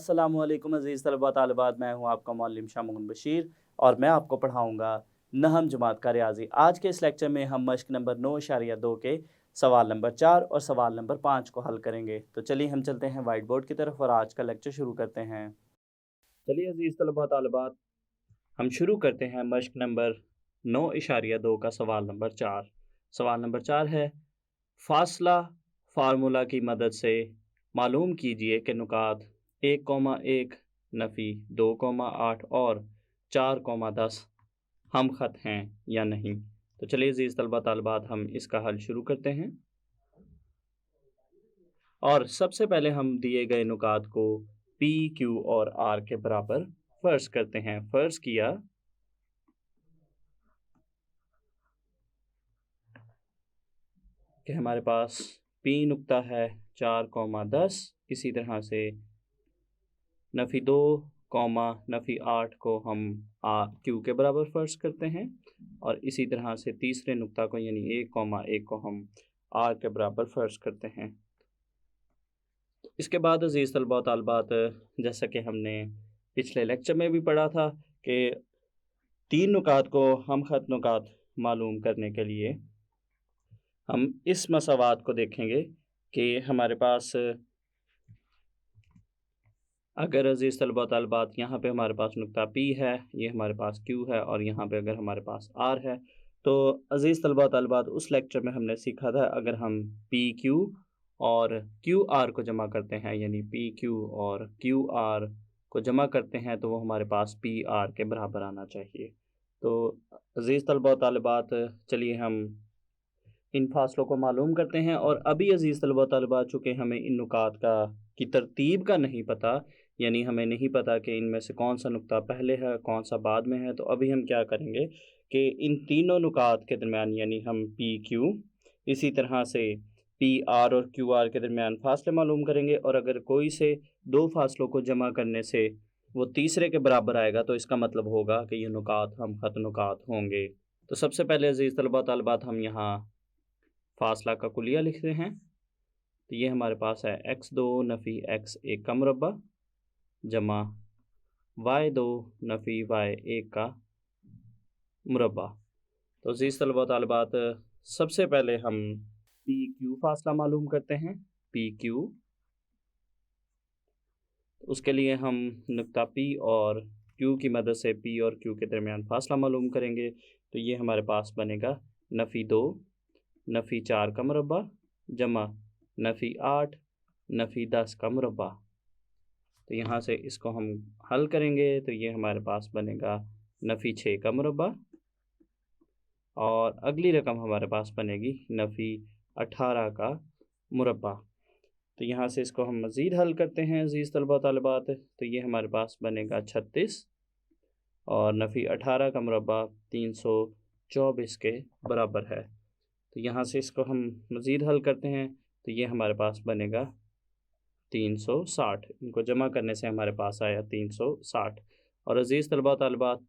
अस्सलामुअलैकुम अज़ीज़ तलबा तालिबात, मैं हूँ आपका मौल्लिम शामुन बशीर और मैं आपको पढ़ाऊँगा नहम जमात का रियाज़ी। आज के इस लेक्चर में हम मश्क नंबर 9.2 के सवाल नंबर 4 और सवाल नंबर 5 को हल करेंगे। तो चलिए हम चलते हैं वाइट बोर्ड की तरफ और आज का लेक्चर शुरू करते हैं। चलिए अज़ीज़ तलबा तालिबात, हम शुरू करते हैं मश्क नंबर 9.2 का सवाल नंबर 4। सवाल नंबर 4 है, फासला फार्मूला की मदद से मालूम कीजिए कि नुकात 1,1 नफ़ी 2,8 और 4,10 हम ख़त हैं या नहीं। तो चलिए अज़ीज़ तलबा तालिबात, हम इसका हल शुरू करते हैं और सबसे पहले हम दिए गए नुकात को पी, क्यू और आर के बराबर फ़र्ज़ करते हैं। फ़र्ज़ किया कि हमारे पास पी नुक्ता है 4,10, इसी तरह से नफ़ी 2 नफ़ी 8 को हम क्यू के बराबर फ़र्ज़ करते हैं और इसी तरह से तीसरे नुक्ता को यानी 1,1 को हम आर के बराबर फ़र्ज़ करते हैं। इसके बाद अज़ीज़ तलबा व तालिबात, जैसा कि हमने पिछले लेक्चर में भी पढ़ा था कि 3 नुकात को हम ख़त नुकात मालूम करने के लिए हम इस मसावात को देखेंगे कि हमारे पास अगर अज़ीज़ तलबा तालिबात यहाँ पे हमारे पास नुक्ता P है, ये हमारे पास Q है और यहाँ पे अगर हमारे पास R है, तो अज़ीज़ तलबा तालिबात उस लेक्चर में हमने सीखा था अगर हम PQ और QR को जमा करते हैं यानी PQ और QR को जमा करते हैं तो वो हमारे पास PR के बराबर आना चाहिए। तो अज़ीज़ तलबा तालिबात, चलिए हम इन फ़ासलों को मालूम करते हैं और अभी अज़ीज़ तलबा तालिबात, चूँकि हमें इन नुकात की तरतीब का नहीं पता, यानी हमें नहीं पता कि इनमें से कौन सा नुक्ता पहले है, कौन सा बाद में है, तो अभी हम क्या करेंगे कि इन तीनों नुकात के दरमियान यानी हम पी क्यू, इसी तरह से पी आर और क्यू आर के दरमियान फ़ासले मालूम करेंगे और अगर कोई से दो फ़ासलों को जमा करने से वो तीसरे के बराबर आएगा तो इसका मतलब होगा कि ये नुकात हम ख़त नुकात होंगे। तो सबसे पहले अज़ीज़ तलबा तालिबात हम यहाँ फ़ासला का कुलिया लिखते हैं। तो ये हमारे पास है x2 नफ़ी x1 का मुरब्बा जमा y2 नफ़ी y1 का मुरब्बा। तो अज़ीज़ तलबा तालिबात, सबसे पहले हम पी क्यू फ़ासला मालूम करते हैं। पी क्यू, उसके लिए हम नुक्ता P और Q की मदद से P और Q के दरमियान फ़ासला मालूम करेंगे। तो ये हमारे पास बनेगा नफ़ी 2 नफ़ी 4 का मुरब्बा जमा नफ़ी 8 नफ़ी 10 का मुरब्बा। तो यहाँ से इसको हम हल करेंगे तो ये हमारे पास बनेगा नफ़ी 6 का मुरब्बा और अगली रकम हमारे पास बनेगी नफ़ी 18 का मुरब्बा। तो यहाँ से इसको हम मज़ीद हल करते हैं अज़ीज़ तलबा तालिबात, तो ये हमारे पास बनेगा 36 और नफ़ी 18 का मुरब्बा 324 के बराबर है। तो यहाँ से इसको हम मज़ीद हल करते हैं तो ये हमारे पास बनेगा 360। इनको जमा करने से हमारे पास आया 360 और अज़ीज़ तलबा तालिबात,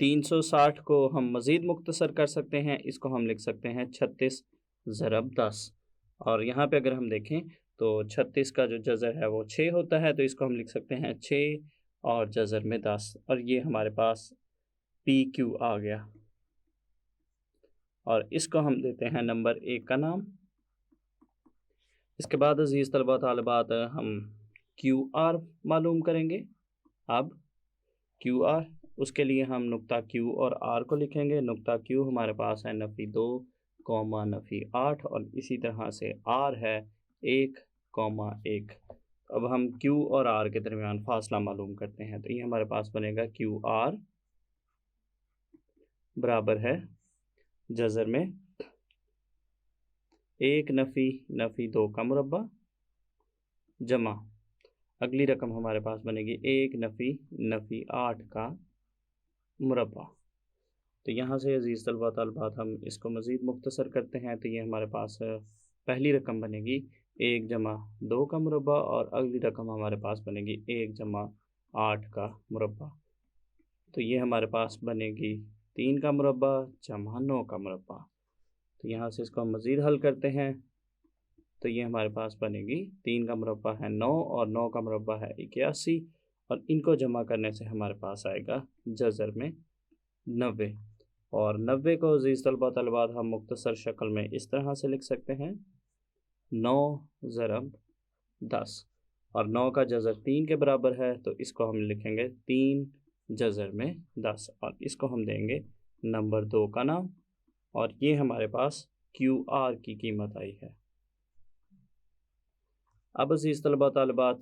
360 को हम मज़ीद मुख्तसर कर सकते हैं, इसको हम लिख सकते हैं 36 ज़रब 10 और यहाँ पे अगर हम देखें तो 36 का जो जज़र है वो 6 होता है, तो इसको हम लिख सकते हैं 6 और जज़र में 10 और ये हमारे पास पी क्यू आ गया और इसको हम देते हैं नंबर 1 का नाम। इसके बाद अज़ीज़ तलबा तालिबात हम क्यू आर मालूम करेंगे। अब क्यू आर, उसके लिए हम नुक्ता क्यू और आर को लिखेंगे। नुक्ता क्यू हमारे पास है नफ़ी 2 नफ़ी 8 और इसी तरह से आर है 1,1। अब हम क्यू और आर के दरमियान फ़ासला मालूम करते हैं तो ये हमारे पास बनेगा क्यू आर बराबर है जज़र में 1 नफ़ी 2 का मुरब्बा जमा अगली रकम हमारे पास बनेगी 1 नफ़ी 8 का मुरब्बा। तो यहाँ से अज़ीज़ तलबा तालिबात हम इसको मज़ीद मुख्तसर करते हैं तो ये हमारे पास पहली रकम बनेगी 1 जमा 2 का मुरब्बा और अगली रकम हमारे पास बनेगी 1 जमा 8 का मुरब्बा। तो ये हमारे पास बनेगी 3 का मुरब्बा जमा 9 का मुरब्बा। तो यहाँ से इसको हम मज़ीद हल करते हैं तो ये हमारे पास बनेगी 3 का मुरब्बा है 9 और 9 का मुरब्बा है 81 और इनको जमा करने से हमारे पास आएगा जज़र में 90 और 90 को अज़ीज़ तलबा तलबात हम मुख्तसर शक्ल में इस तरह से लिख सकते हैं 9 ज़रब 10 और 9 का जज़र 3 के बराबर है तो इसको हम लिखेंगे 3 जज़र में 10 और इसको हम देंगे नंबर 2 का नाम और ये हमारे पास QR की कीमत आई है। अब अज़ीज़ तलबा तालिबात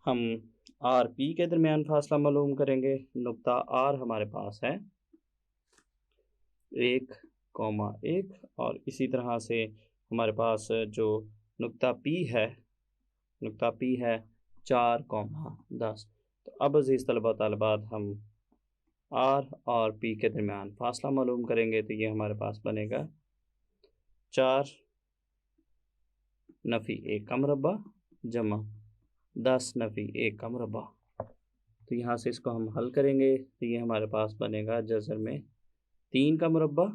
हम RP के दरमियान फासला मालूम करेंगे। नुक्ता R हमारे पास है 1,1 और इसी तरह से हमारे पास जो नुक्ता P है 4,10। तो अब अज़ीज़ तलबा तालिबात हम R और P के दरमियान फासला मालूम करेंगे तो ये हमारे पास बनेगा 4 नफ़ी 1 का मुरब्बा जमा 10 नफ़ी 1 का मुरब्बा। तो यहाँ से इसको हम हल करेंगे तो ये हमारे पास बनेगा जज़र में 3 का मुरब्बा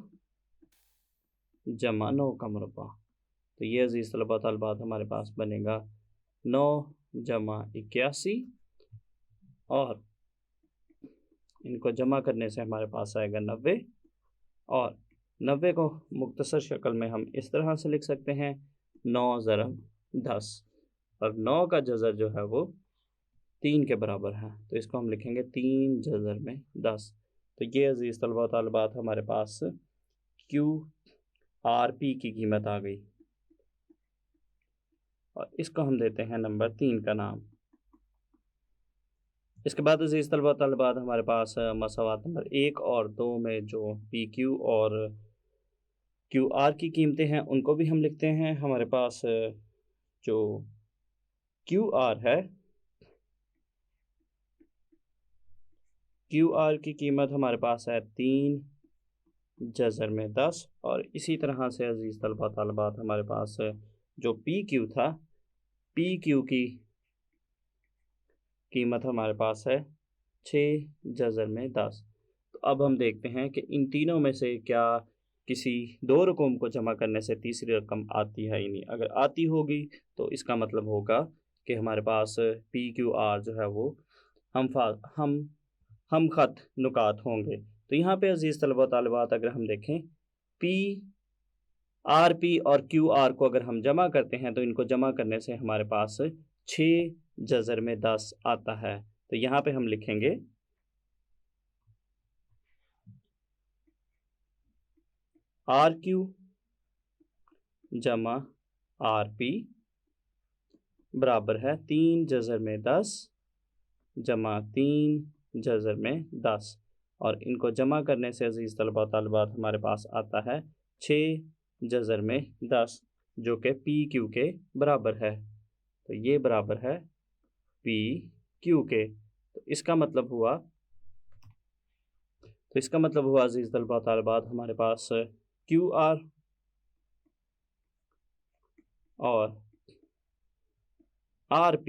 जमा 9 का मुरब्बा। तो ये अज़ीज़ तलबा तलबात हमारे पास बनेगा 9 जमा 81 और इनको जमा करने से हमारे पास आएगा 90 और 90 को मुख्तसर शक्ल में हम इस तरह से लिख सकते हैं 9 ज़रब 10 और 9 का जज़र जो है वो 3 के बराबर है तो इसको हम लिखेंगे 3 जज़र में 10। तो ये अज़ीज़ तलबा तालिबात हमारे पास QRP की कीमत आ गई और इसको हम देते हैं नंबर 3 का नाम। इसके बाद अज़ीज़ तलबा तालिबात हमारे पास मसवात नंबर 1 और 2 में जो PQ और QR की कीमतें हैं उनको भी हम लिखते हैं। हमारे पास जो QR है QR की कीमत हमारे पास है 3 जज़र में 10 और इसी तरह से अज़ीज़ तलबा तालिबात हमारे पास जो PQ था PQ की कीमत हमारे पास है 6 जज़र में 10। तो अब हम देखते हैं कि इन तीनों में से क्या किसी दो रकम को जमा करने से तीसरी रकम आती है या नहीं। अगर आती होगी तो इसका मतलब होगा कि हमारे पास PQR जो है वो हम ख़त नुकात होंगे। तो यहाँ पे अज़ीज़ तलबा तालिबात अगर हम देखें RP और QR को अगर हम जमा करते हैं तो इनको जमा करने से हमारे पास 6 जज़र में 10 आता है। तो यहाँ पे हम लिखेंगे RQ जमा RP बराबर है 3 जज़र में 10 जमा 3 जज़र में 10 और इनको जमा करने से अज़ीज़ तलबा तालिबात हमारे पास आता है 6 जज़र में 10 जो कि PQ के बराबर है। तो ये बराबर है PQ के। तो इसका मतलब हुआ अज़ीज़ तलबा तालिबात हमारे पास QR और RP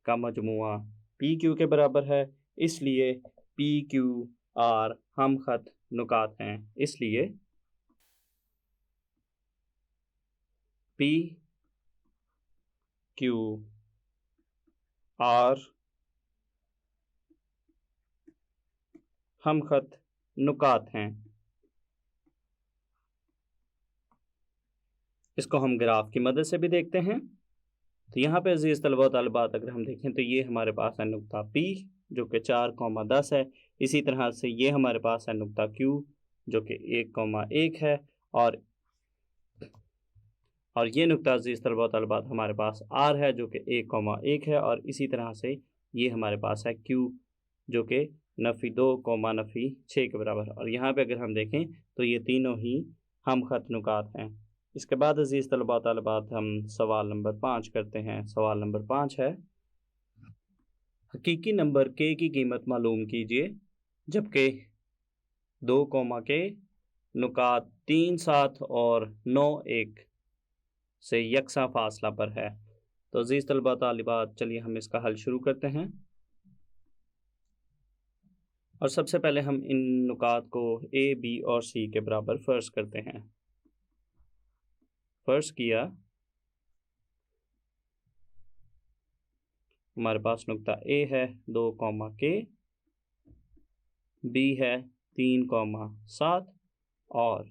का मजमुआ PQ के बराबर है, इसलिए PQR हम ख़त नुकात हैं, इसलिए PQR हम ख़त नुकात हैं। इसको हम ग्राफ की मदद से भी देखते हैं। तो यहाँ पे अज़ीज़ तलबा तालिबात अगर हम देखें तो ये हमारे पास है नुक्ता P जो कि 4,10 है। इसी तरह से ये हमारे पास है नुक्ता Q जो कि 1,1 है और ये नुक्ता अज़ीज़ तलबा तालिबात हमारे पास R है जो कि 1,1 है और इसी तरह से ये हमारे पास है Q जो कि नफ़ी 2, नफ़ी 6 के बराबर। और यहाँ पे अगर हम देखें तो ये तीनों ही हम ख़त नुकात हैं। इसके बाद अज़ीज़ तलबा तालिबात हम सवाल नंबर 5 करते हैं। सवाल नंबर 5 है हकीकी नंबर K की कीमत मालूम कीजिए जबकि 2, K नुकात 3, 7 और 9, 1 से यकसा फासला पर है। तो अज़ीज़ तलबा तालिबात चलिए हम इसका हल शुरू करते हैं और सबसे पहले हम इन नुकात को A, B और C के बराबर फ़र्ज़ करते हैं। फ़र्ज़ किया हमारे पास नुक्ता ए है 2 कॉमा के, बी है 3 कॉमा 7 और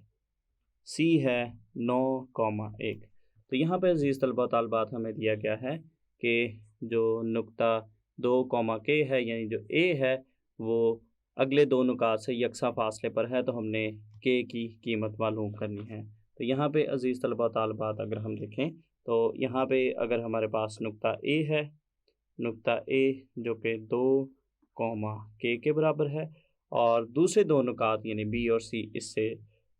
सी है 9 कॉमा 1। तो यहाँ पे अज़ीज़ तलबा तालिबात हमें दिया गया है कि जो नुक्ता 2 कॉमा के है यानी जो ए है वो अगले दो नुकात से यकसा फासले पर है, तो हमने के की कीमत मालूम करनी है। तो यहाँ पे अज़ीज़ तलबा तालिबात अगर हम देखें तो यहाँ पे अगर हमारे पास नुक्ता ए है, नुक्ता ए जो कि 2 कॉमा के बराबर है और दूसरे दो नुकात यानी बी और सी इससे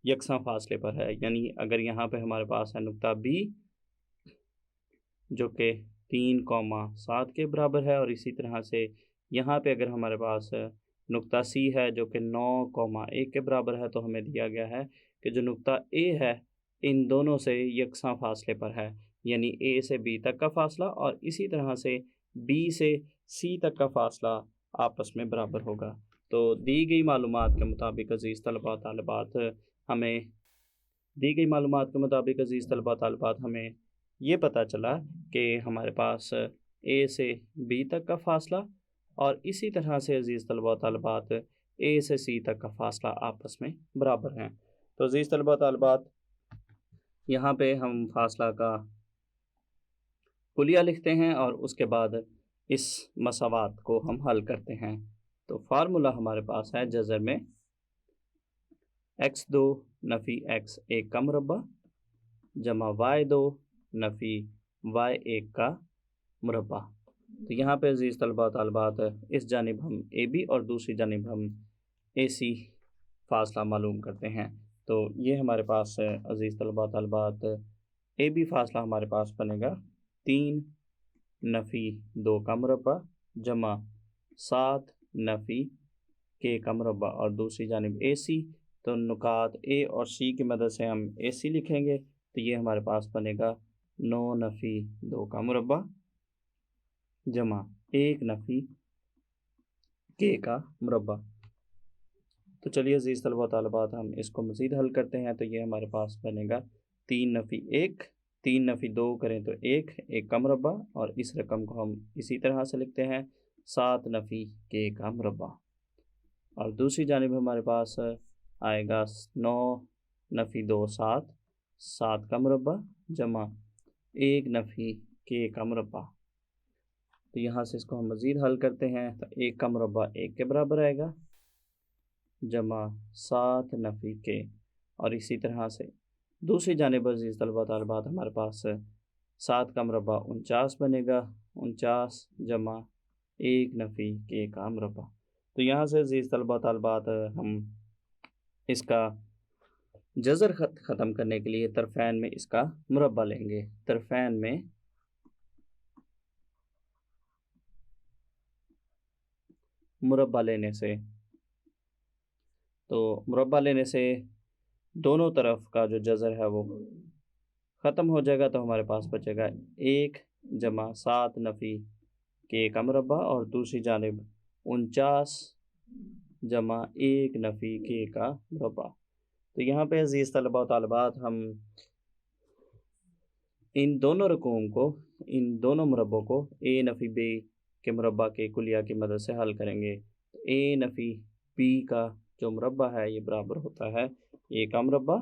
यकसा फासले पर है। यानी अगर यहाँ पे हमारे पास है नुक्ता बी जो कि 3 कॉमा 7 के बराबर है और इसी तरह से यहाँ पे अगर हमारे पास नुक्ता सी है जो कि 9 कॉमा 1 के बराबर है, तो हमें दिया गया है कि जो नुक्ता ए है इन दोनों से यकसा फासले पर है, यानी ए से बी तक का फासला और इसी तरह से बी से सी तक का फासला आपस में बराबर होगा। तो दी गई मालूमात के मुताबिक अज़ीज़ तलबा तालिबात हमें हमें ये पता चला कि हमारे पास ए से बी तक का फ़ासला और इसी तरह से अज़ीज़ तलबा तालिबात ए से सी तक का फ़ासला आपस में बराबर हैं। तो अज़ीज़ तलबा तालिबात यहाँ पे हम फ़ासला का कुलिया लिखते हैं और उसके बाद इस मसावात को हम हल करते हैं। तो फार्मूला हमारे पास है जज़र में x2 नफ़ी x1 का मुरब्बा जमा y2 नफ़ी y1 का मुरब्बा। तो यहाँ पे अज़ीज़ तलबा तालिबात इस जानिब हम ए बी और दूसरी जानिब हम ए सी फ़ासला मालूम करते हैं। तो ये हमारे पास अज़ीज़ तलबा तालिबात ए बी फ़ासला हमारे पास बनेगा 3 नफ़ी 2 का मुरब्बा जमा 7 नफ़ी के का मुरब्बा और दूसरी जानिब ए सी, तो नुकात ए और सी की मदद से हम ए सी लिखेंगे। तो ये हमारे पास बनेगा 9 नफ़ी 2 का मुरब्बा जमा 1 नफ़ी के का मुरब्बा। तो चलिए अज़ीज़ तलबा तालिबात हम इसको मज़ीद हल करते हैं। तो ये हमारे पास बनेगा 3 नफ़ी 1, 3 नफ़ी 2 करें तो 1 का मुरब्बा और इस रकम को हम इसी तरह से लिखते हैं 7 नफ़ी के का मुरब्बा और दूसरी जानिब हमारे पास आएगा 9 नफ़ी 2 7 का मुरब्बा जमा 1 नफ़ी के का मुरब्बा। तो यहाँ से इसको हम मज़ीद हल करते हैं तो 1 का मुरब्बा 1 के बराबर आएगा जमा 7 नफ़ी के और इसी तरह से दूसरी जानिब अज़ीज़ तलबा तालिबात हमारे पास 7 का मुरब्बा 49 बनेगा, 49 जमा 1 नफ़ी के का मुरब्बा। तो यहाँ से अज़ीज़ तलबा तालिबात हम इसका जज़र ख़त्म करने के लिए तरफ़ैन में इसका मुरब्बा लेंगे। तरफ़ैन में मुरब्बा लेने से दोनों तरफ का जो जज़र है वो ख़त्म हो जाएगा। तो हमारे पास बचेगा 1 जमा 7 नफ़ी के का मुरब्बा और दूसरी जानिब 49 जमा 1 नफ़ी के का मुरब्बा। तो यहाँ पे अज़ीज़ तलबा व तालिबात हम इन दोनों रकूम को, इन दोनों मुरब्बों को ए नफ़ी बी के मुरब्बा के कुलिया की मदद से हल करेंगे। तो ए नफ़ी बी का जो मुरब्बा है ये बराबर होता है ए का मुरब्बा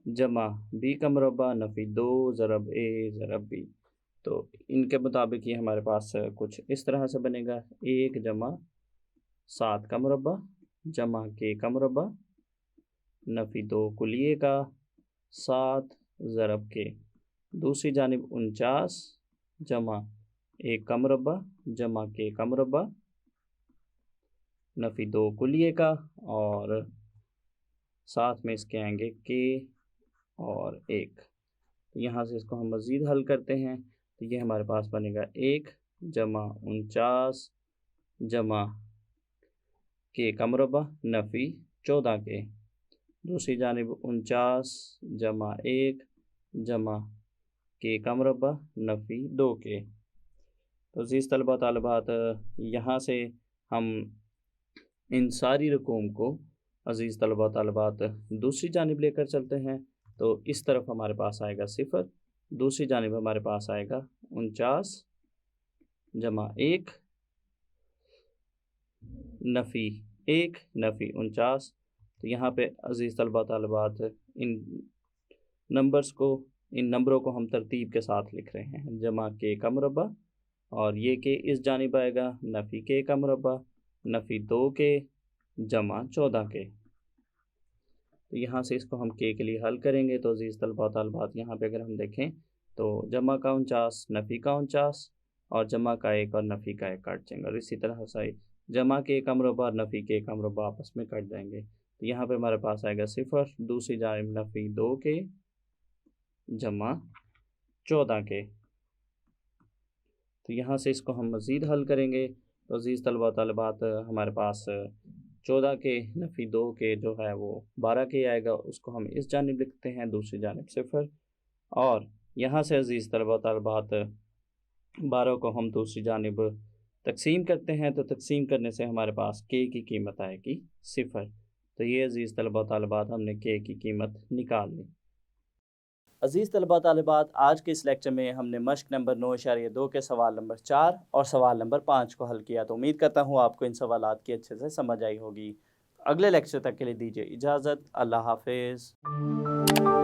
जमा बी का मुरब्बा नफ़ी 2 ज़रब ए ज़रब बी। तो इनके मुताबिक ये हमारे पास कुछ इस तरह से बनेगा 1 जमा 7 का मुरब्बा जमा के का मुरब्बा नफ़ी 2 कुलिये का 7 ज़रब के, दूसरी जानिब 49 जमा 1 का मुरब्बा जमा के का मुरब्बा नफ़ी 2 कुलिये का और साथ में इसके आएंगे के और 1। तो यहाँ से इसको हम मज़ीद हल करते हैं तो ये हमारे पास बनेगा 1 जमा 49 जमा के का मुरब्बा नफ़ी 14 के, दूसरी जानिब 49 जमा 1 जमा के का मुरब्बा नफ़ी 2 के। तो अज़ीज़ तलबा तालिबात यहाँ से हम इन सारी रकूम को अज़ीज़ तलबा तालिबात दूसरी जानिब लेकर चलते हैं। तो इस तरफ हमारे पास आएगा 0, दूसरी जानिब हमारे पास आएगा 49 जमा 1 नफ़ी 1 नफ़ी 49। तो यहाँ पे अज़ीज़ तलबा तालिबात इन नंबरों को हम तरतीब के साथ लिख रहे हैं। जमा के का मुरब्बा और ये के इस जानिब आएगा नफ़ी के का मुरब्बा नफ़ी 2 के जमा 14 के। तो यहाँ से इसको हम के लिए हल करेंगे। तो अज़ीज़ तलबा तालिबात यहाँ पे अगर हम देखें तो जमा का 49 नफ़ी का 49 और जमा का 1 और नफ़ी का 1 काट जाएंगे और इसी तरह से जमा के का मुरब्बा और नफ़ी के का मुरब्बा आपस में कट जाएंगे। तो यहाँ पे हमारे पास आएगा 0, दूसरी जानिब नफ़ी 2 के जमा 14 के। तो यहाँ से इसको हम मज़ीद हल करेंगे। तो अज़ीज़ तलबा तालिबात हमारे पास 14 के नफ़ी 2 के जो है वो 12 के आएगा, उसको हम इस जानिब लिखते हैं, दूसरी जानिब 0 और यहाँ से अज़ीज़ तलबा तालिबात 12 को हम दूसरी जानिब तकसीम करते हैं। तो तकसीम करने से हमारे पास के की कीमत आएगी 0। तो ये अज़ीज़ तलबा तालिबात हमने के की कीमत निकाल ली। अज़ीज़ तलबा तालिबात आज के इस लेक्चर में हमने मश्क नंबर 9.2 के सवाल नंबर 4 और सवाल नंबर 5 को हल किया। तो उम्मीद करता हूँ आपको इन सवालात की अच्छे से समझ आई होगी। अगले लेक्चर तक के लिए दीजिए इजाज़त। अल्लाह हाफ़िज़।